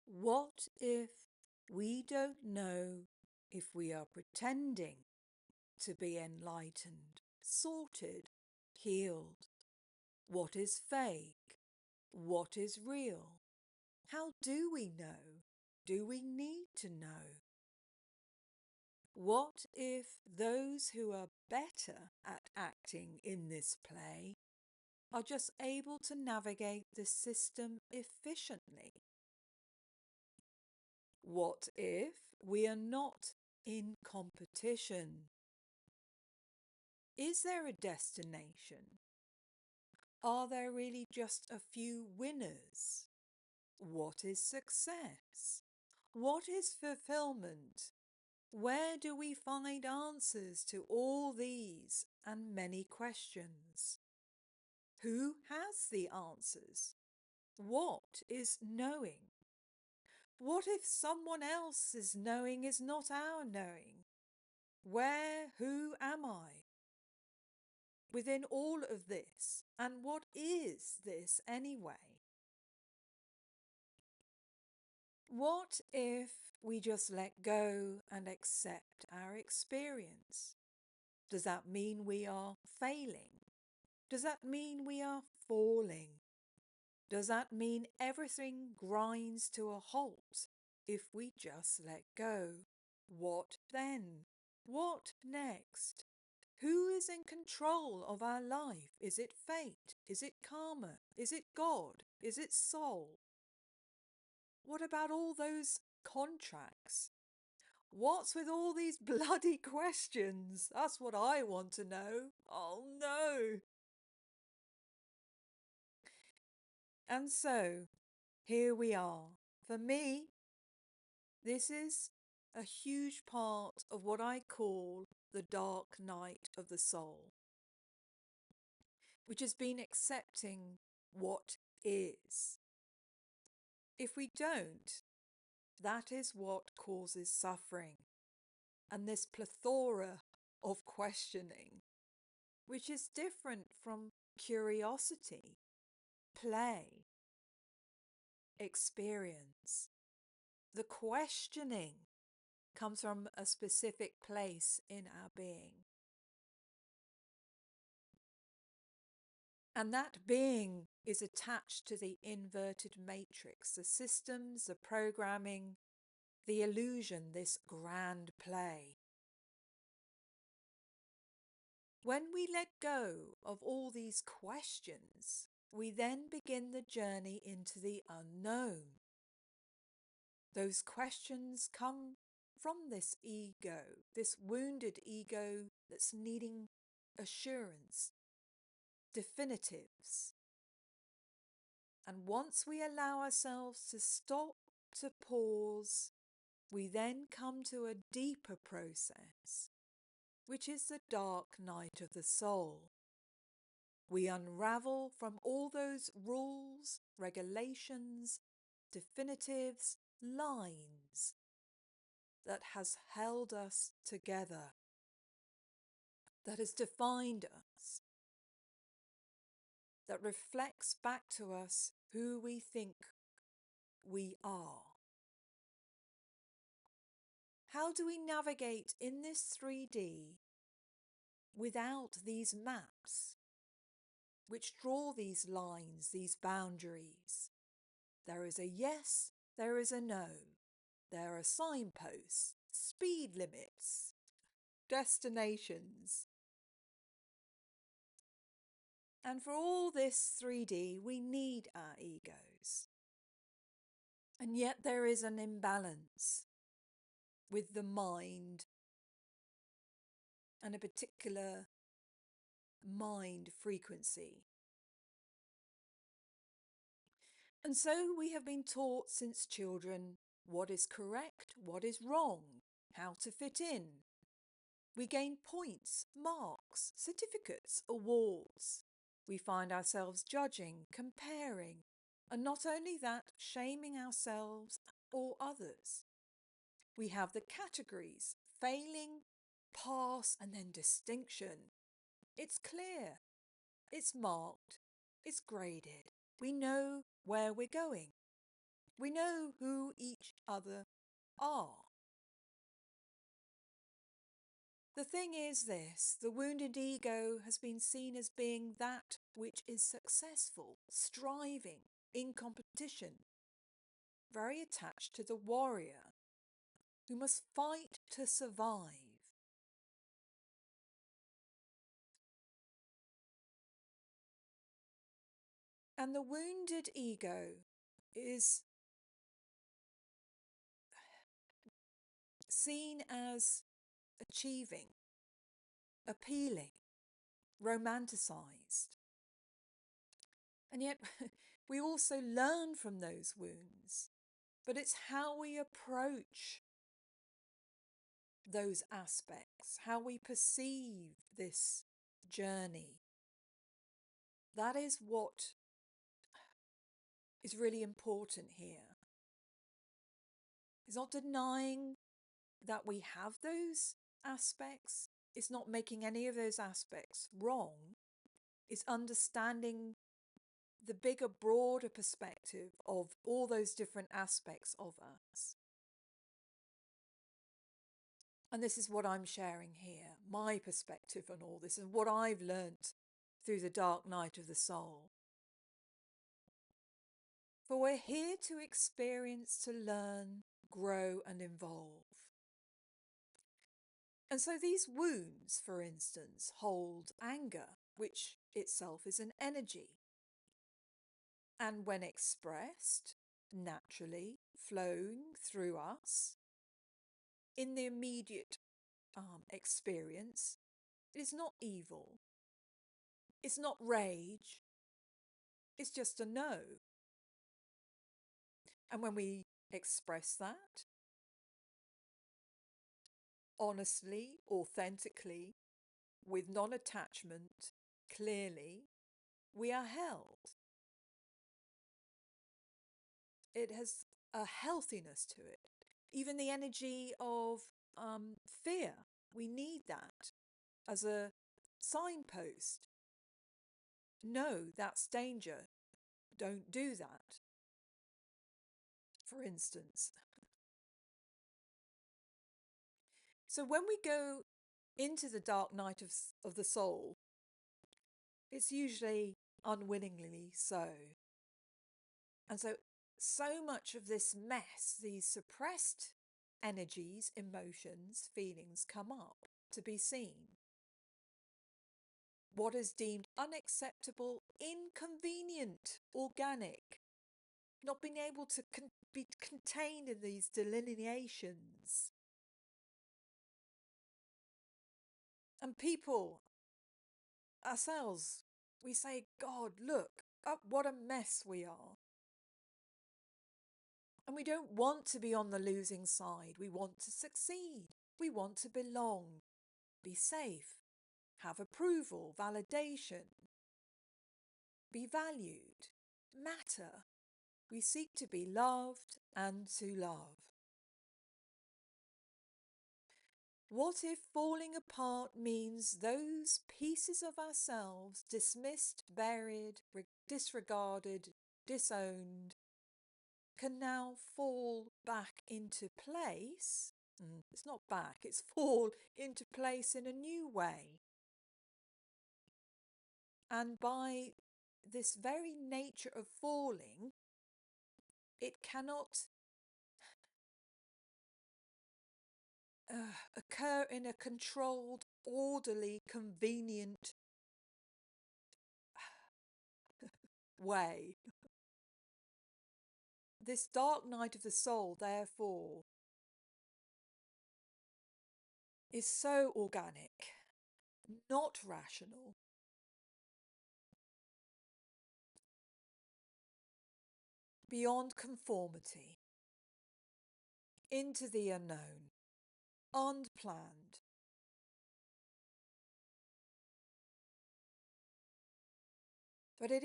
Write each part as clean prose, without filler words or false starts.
What if we don't know if we are pretending to be enlightened, sorted, healed? What is fake? What is real? How do we know? Do we need to know? What if those who are better at acting in this play are just able to navigate the system efficiently? What if we are not in competition? Is there a destination? Are there really just a few winners? What is success? What is fulfillment? Where do we find answers to all these and many questions? Who has the answers? What is knowing? What if someone else's knowing is not our knowing? Where, who am I? Within all of this, and what is this anyway? What if we just let go and accept our experience? Does that mean we are failing? Does that mean we are falling? Does that mean everything grinds to a halt if we just let go? What then? What next? Who is in control of our life? Is it fate? Is it karma? Is it God? Is it soul? What about all those contracts? What's with all these bloody questions? That's what I want to know. Oh no! And so, here we are. For me, this is a huge part of what I call the dark night of the soul, which has been accepting what is. If we don't, that is what causes suffering and this plethora of questioning, which is different from curiosity, play, experience. The questioning comes from a specific place in our being. And that being is attached to the inverted matrix, the systems, the programming, the illusion, this grand play. When we let go of all these questions, we then begin the journey into the unknown. Those questions come from this ego, this wounded ego that's needing assurance, definitives. And once we allow ourselves to stop, to pause, we then come to a deeper process, which is the dark night of the soul. We unravel from all those rules, regulations, definitives, lines that has held us together, that has defined us, that reflects back to us who we think we are. How do we navigate in this 3D without these maps, which draw these lines, these boundaries? There is a yes, there is a no. There are signposts, speed limits, destinations. And for all this 3D, we need our egos. And yet there is an imbalance with the mind and a particular mind frequency. And so we have been taught since children what is correct, what is wrong, how to fit in. We gain points, marks, certificates, awards. We find ourselves judging, comparing, and not only that, shaming ourselves or others. We have the categories, failing, pass, and then distinction. It's clear, it's marked, it's graded. We know where we're going. We know who each other are. The thing is this, the wounded ego has been seen as being that which is successful, striving, in competition, very attached to the warrior who must fight to survive. And the wounded ego is seen as achieving, appealing, romanticized. And yet we also learn from those wounds, but it's how we approach those aspects, how we perceive this journey. That is what is really important here. It's not denying that we have those aspects. It's not making any of those aspects wrong. It's understanding the bigger, broader perspective of all those different aspects of us. And this is what I'm sharing here, my perspective on all this and what I've learnt through the dark night of the soul. For we're here to experience, to learn, grow and evolve. And so these wounds, for instance, hold anger, which itself is an energy. And when expressed, naturally flowing through us, in the immediate experience, it is not evil. It's not rage. It's just a no. And when we express that, honestly, authentically, with non-attachment, clearly, we are held. It has a healthiness to it. Even the energy of fear, we need that as a signpost. No, that's danger. Don't do that. For instance. So when we go into the dark night of the soul, it's usually unwillingly so. And so much of this mess, these suppressed energies, emotions, feelings come up to be seen. What is deemed unacceptable, inconvenient, organic, not being able to be contained in these delineations. And people, ourselves, we say, God, look, what a mess we are. And we don't want to be on the losing side. We want to succeed. We want to belong, be safe, have approval, validation, be valued, matter. We seek to be loved and to love. What if falling apart means those pieces of ourselves dismissed, buried, disregarded, disowned, can now fall back into place? It's not back, it's fall into place in a new way. And by this very nature of falling, it cannot occur in a controlled, orderly, convenient way. This dark night of the soul, therefore, is so organic, not rational, beyond conformity, into the unknown, unplanned. But it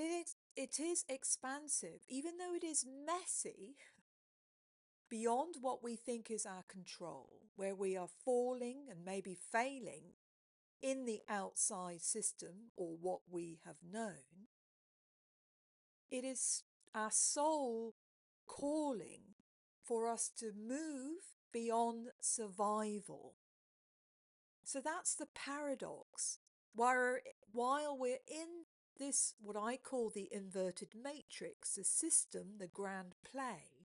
is expansive, even though it is messy, beyond what we think is our control, where we are falling and maybe failing in the outside system or what we have known. It is our soul calling for us to move beyond survival. So that's the paradox. While we're in this, what I call the inverted matrix, the system, the grand play,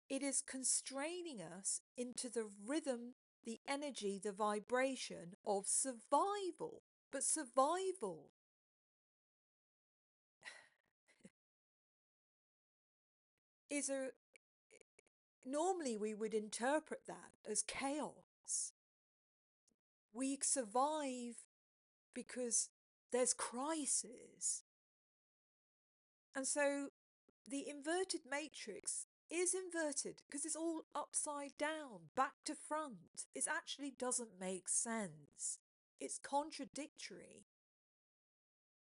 it is constraining us into the rhythm, the energy, the vibration of survival. But survival is normally we would interpret that as chaos. We survive because there's crisis. And so the inverted matrix is inverted because it's all upside down, back to front. It actually doesn't make sense. It's contradictory.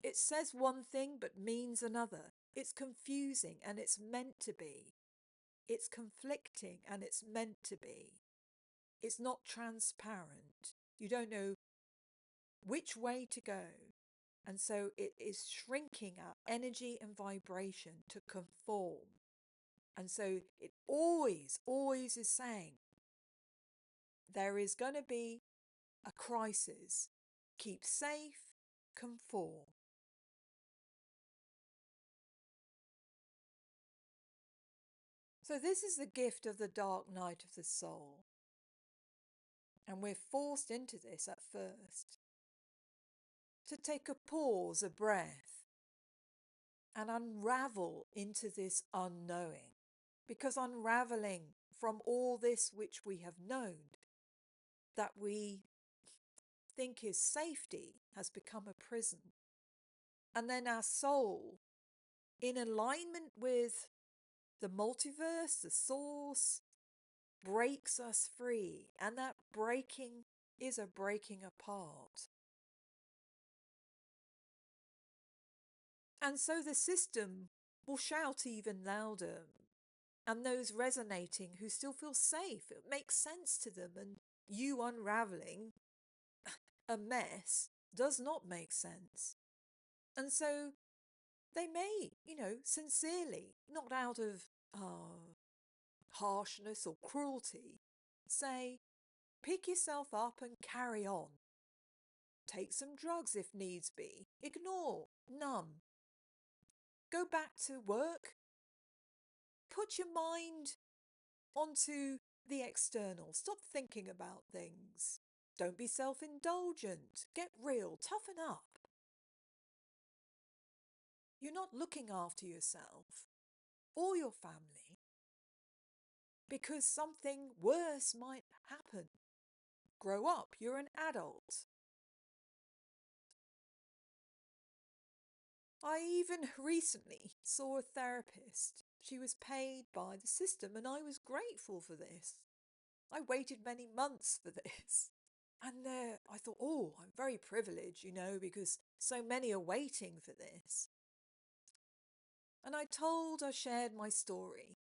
It says one thing but means another. It's confusing and it's meant to be. It's conflicting and it's meant to be. It's not transparent. You don't know which way to go. And so it is shrinking our energy and vibration to conform. And so it always is saying there is going to be a crisis. Keep safe, conform. So this is the gift of the dark night of the soul. And we're forced into this at first. To take a pause, a breath, and unravel into this unknowing. Because unraveling from all this which we have known, that we think is safety, has become a prison. And then our soul, in alignment with the multiverse, the source, breaks us free. And that breaking is a breaking apart. And so the system will shout even louder. And those resonating who still feel safe, it makes sense to them. And you unraveling a mess does not make sense. And so they may, sincerely, not out of harshness or cruelty, say, pick yourself up and carry on. Take some drugs if needs be. Ignore, numb. Go back to work. Put your mind onto the external. Stop thinking about things. Don't be self-indulgent. Get real. Toughen up. You're not looking after yourself or your family because something worse might happen. Grow up. You're an adult. I even recently saw a therapist. She was paid by the system and I was grateful for this. I waited many months for this. And I thought, oh, I'm very privileged, because so many are waiting for this. And I shared my story.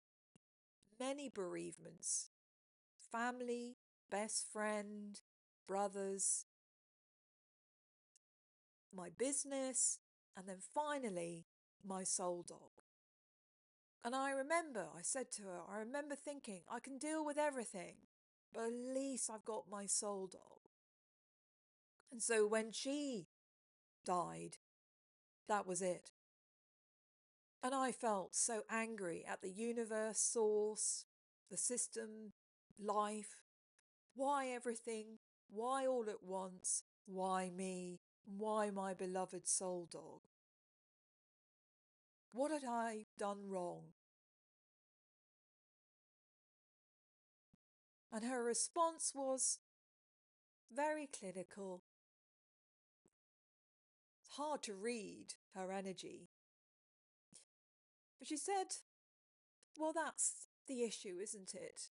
Many bereavements. Family, best friend, brothers, my business, and then finally, my soul dog. And I said to her, I remember thinking, I can deal with everything, but at least I've got my soul dog. And so when she died, that was it. And I felt so angry at the universe, source, the system, life. Why everything? Why all at once? Why me? Why my beloved soul dog? What had I done wrong? And her response was very clinical. It's hard to read her energy. But she said, well, that's the issue, isn't it?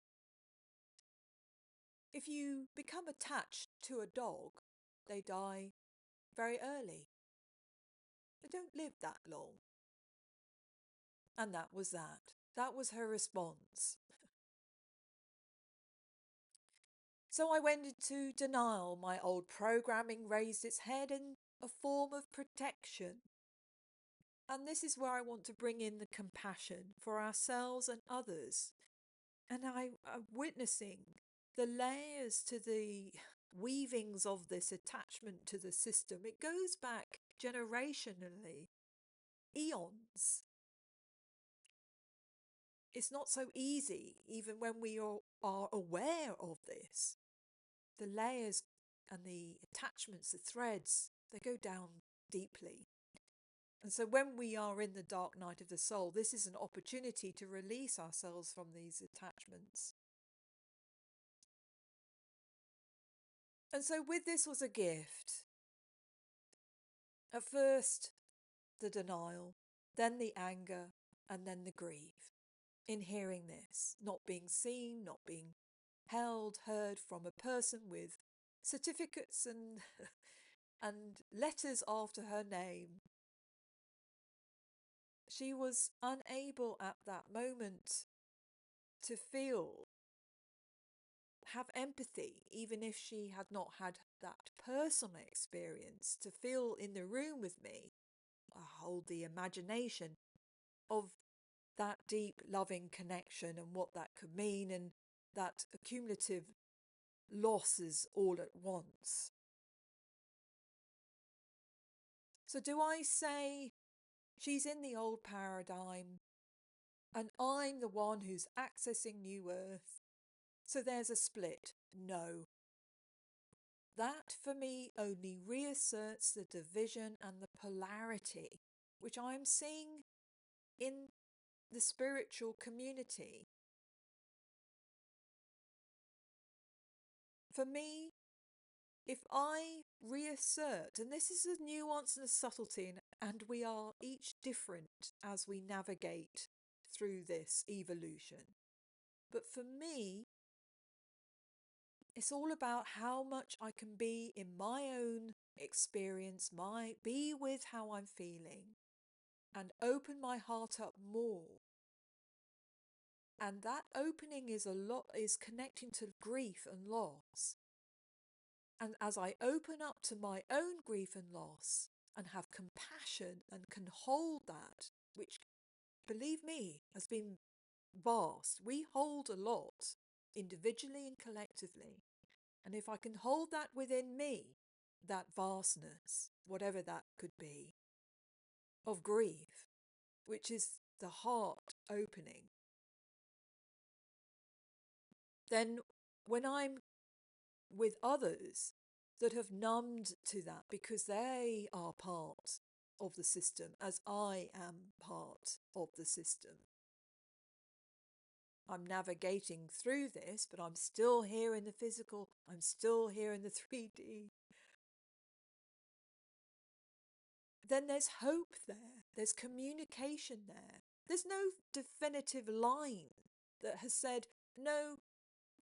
If you become attached to a dog, they die very early. They don't live that long. And that was that. That was her response. So I went into denial. My old programming raised its head in a form of protection. And this is where I want to bring in the compassion for ourselves and others. And I'm witnessing the layers to the weavings of this attachment to the system. It goes back generationally, eons. It's not so easy, even when we are aware of this. The layers and the attachments, the threads, they go down deeply. And so when we are in the dark night of the soul, this is an opportunity to release ourselves from these attachments. And so with this was a gift. At first, the denial, then the anger, and then the grief in hearing this, not being seen, not being held, heard from a person with certificates and and letters after her name. She was unable at that moment to feel, have empathy, even if she had not had that personal experience, to feel in the room with me. I hold the imagination of that deep loving connection and what that could mean, and that accumulative losses all at once. So do I say she's in the old paradigm and I'm the one who's accessing new earth, so there's a split? No. That for me only reasserts the division and the polarity which I'm seeing in the spiritual community. For me, if I reassert, and this is a nuance and a subtlety, and we are each different as we navigate through this evolution. But for me, it's all about how much I can be in my own experience, be with how I'm feeling, and open my heart up more. And that opening is connecting to grief and loss. And as I open up to my own grief and loss and have compassion and can hold that, which, believe me, has been vast. We hold a lot, individually and collectively. And if I can hold that within me, that vastness, whatever that could be, of grief, which is the heart opening, then when I'm with others that have numbed to that because they are part of the system, as I am part of the system, I'm navigating through this, but I'm still here in the physical, I'm still here in the 3D. Then there's hope there, there's communication there. There's no definitive line that has said, no,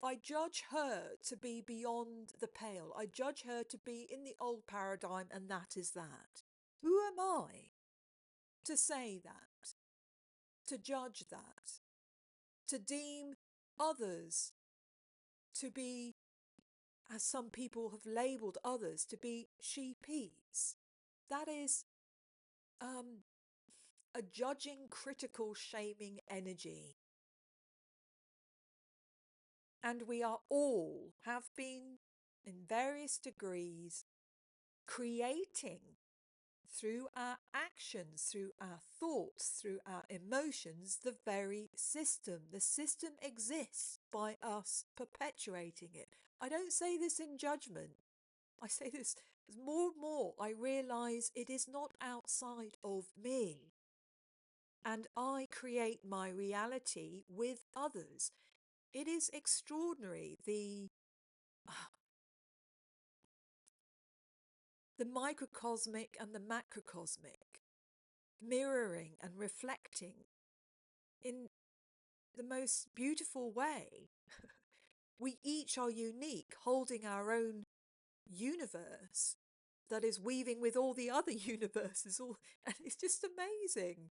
I judge her to be beyond the pale. I judge her to be in the old paradigm, and that is that. Who am I to say that, to judge that, to deem others to be, as some people have labelled others, to be sheepies? That is a judging, critical, shaming energy. And we are all, have been in various degrees, creating through our actions, through our thoughts, through our emotions, the very system. The system exists by us perpetuating it. I don't say this in judgment. I say this as more and more I realise it is not outside of me. And I create my reality with others. It is extraordinary, the microcosmic and the macrocosmic mirroring and reflecting in the most beautiful way. We each are unique, holding our own universe that is weaving with all the other universes. And it's just amazing.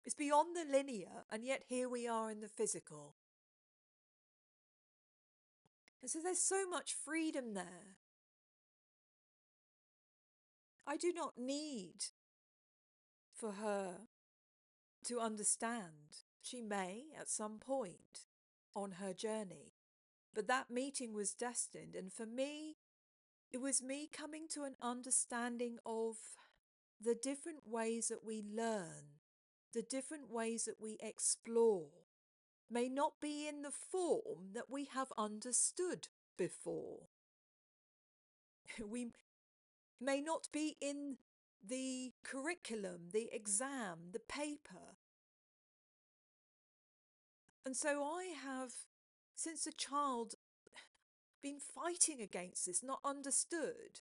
It's beyond the linear, and yet here we are in the physical. And so there's so much freedom there. I do not need for her to understand. She may at some point on her journey. But that meeting was destined. And for me, it was me coming to an understanding of the different ways that we learn, the different ways that we explore, may not be in the form that we have understood before. We may not be in the curriculum, the exam, the paper. And so I have, since a child, been fighting against this, not understood.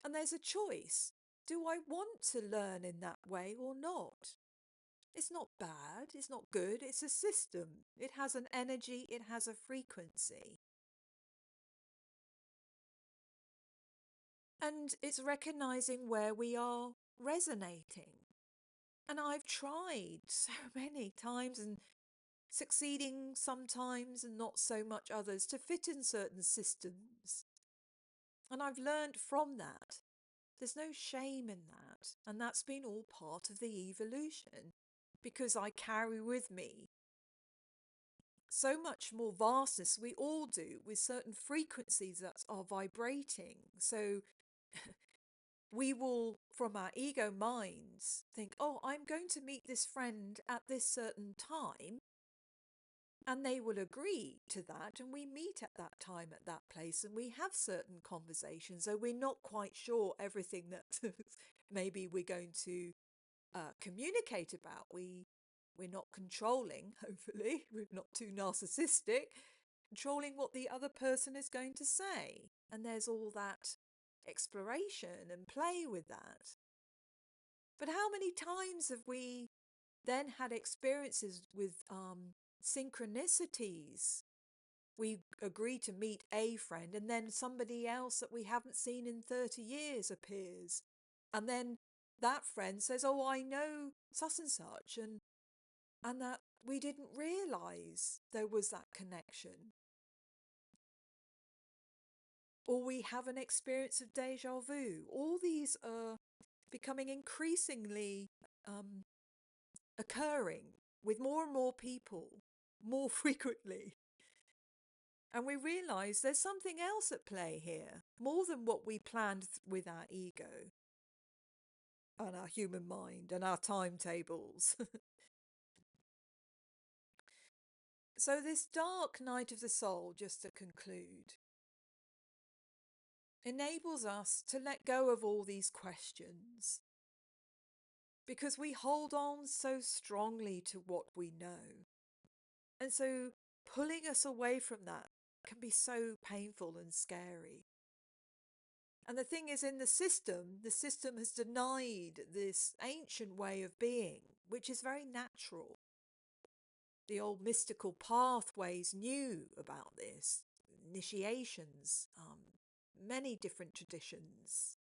And there's a choice. Do I want to learn in that way or not? It's not bad, it's not good, it's a system. It has an energy, it has a frequency. And it's recognizing where we are resonating. And I've tried so many times and succeeding sometimes and not so much others to fit in certain systems. And I've learned from that. There's no shame in that. And that's been all part of the evolution because I carry with me so much more vastness. We all do, with certain frequencies that are vibrating. So we will, from our ego minds, think, oh, I'm going to meet this friend at this certain time. And they will agree to that, and we meet at that time, at that place, and we have certain conversations. So we're not quite sure everything that maybe we're going to communicate about. We're not controlling, hopefully, we're not too narcissistic, controlling what the other person is going to say. And there's all that exploration and play with that. But how many times have we then had experiences with synchronicities? We agree to meet a friend and then somebody else that we haven't seen in 30 years appears. And then that friend says, oh, I know such and such. And that we didn't realise there was that connection. Or we have an experience of déjà vu. All these are becoming increasingly occurring with more and more people, more frequently. And we realise there's something else at play here, more than what we planned with our ego and our human mind and our timetables. So this dark night of the soul, just to conclude, enables us to let go of all these questions because we hold on so strongly to what we know. And so pulling us away from that can be so painful and scary. And the thing is, in the system has denied this ancient way of being, which is very natural. The old mystical pathways knew about this, initiations, many different traditions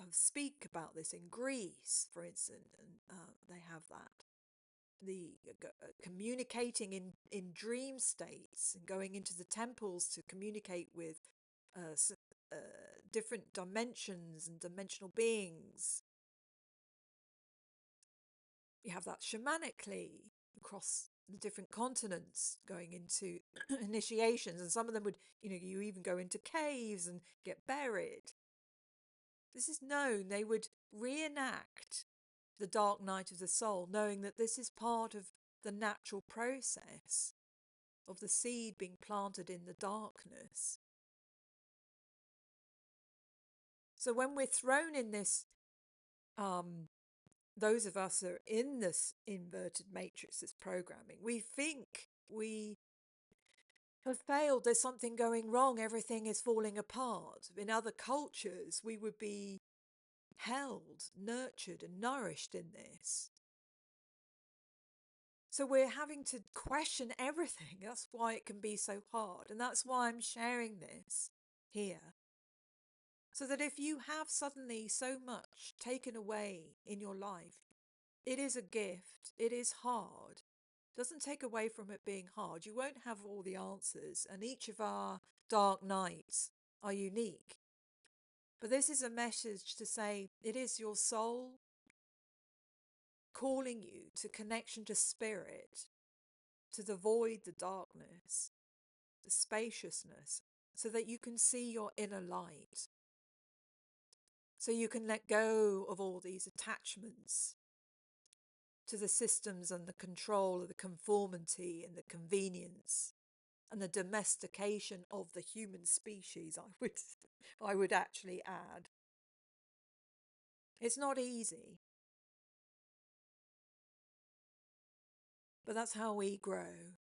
speak about this in Greece, for instance, and they have that. The communicating in dream states and going into the temples to communicate with different dimensions and dimensional beings. You have that shamanically across the different continents going into initiations, and some of them would, you even go into caves and get buried. This is known. They would reenact the dark night of the soul, knowing that this is part of the natural process of the seed being planted in the darkness. So when we're thrown in this, those of us who are in this inverted matrix, this programming, we think we have failed, there's something going wrong, everything is falling apart. In other cultures, we would be held, nurtured and nourished in this. So we're having to question everything. That's why it can be so hard. And that's why I'm sharing this here. So that if you have suddenly so much taken away in your life, it is a gift. It is hard. It doesn't take away from it being hard. You won't have all the answers. And each of our dark nights are unique. But this is a message to say it is your soul calling you to connection to spirit, to the void, the darkness, the spaciousness, so that you can see your inner light. So you can let go of all these attachments to the systems and the control of the conformity and the convenience and the domestication of the human species, I would actually add. It's not easy, but that's how we grow.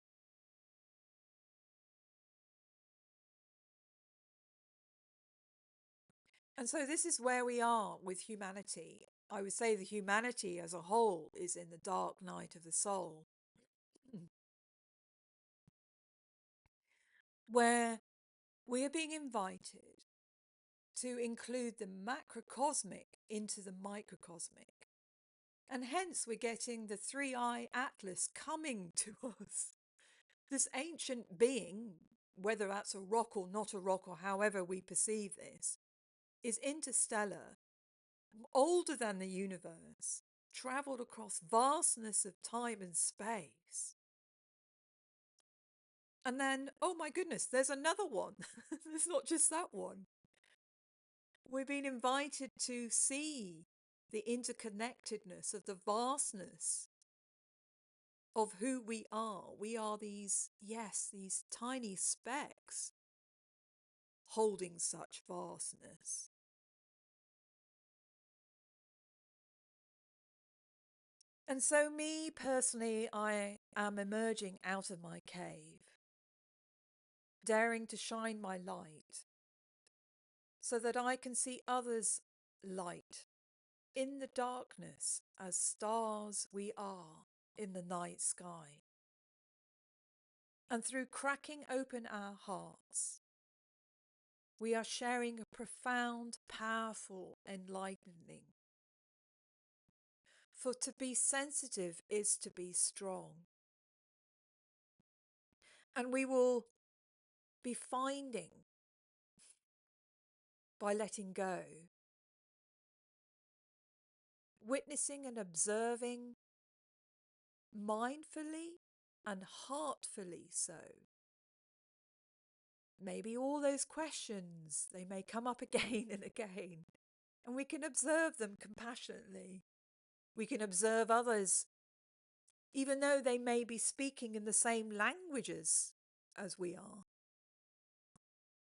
And so this is where we are with humanity. I would say the humanity as a whole is in the dark night of the soul, where we are being invited to include the macrocosmic into the microcosmic. And hence we're getting the three-eye atlas coming to us. This ancient being, whether that's a rock or not a rock or however we perceive this, is interstellar, older than the universe, travelled across vastness of time and space. And then, oh my goodness, there's another one. There's not just that one. We're being invited to see the interconnectedness of the vastness of who we are. We are these tiny specks holding such vastness. And so me personally, I am emerging out of my cave, daring to shine my light so that I can see others' light in the darkness as stars we are in the night sky. And through cracking open our hearts, we are sharing a profound, powerful enlightening. For to be sensitive is to be strong. And we will be finding, by letting go, witnessing and observing mindfully and heartfully so. Maybe all those questions, they may come up again and again, and we can observe them compassionately. We can observe others, even though they may be speaking in the same languages as we are.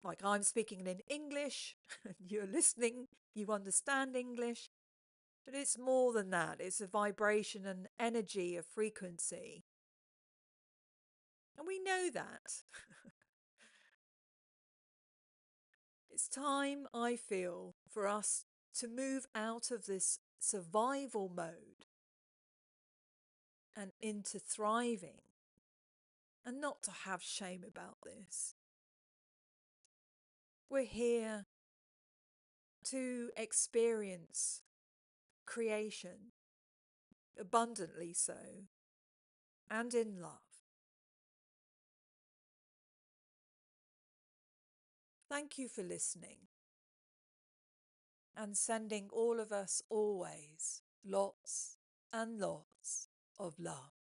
Like I'm speaking in English, and you're listening, you understand English, but it's more than that. It's a vibration and energy, a frequency. And we know that. It's time, I feel, for us to move out of this survival mode and into thriving, and not to have shame about this. We're here to experience creation, abundantly so, and in love. Thank you for listening and sending all of us always lots and lots of love.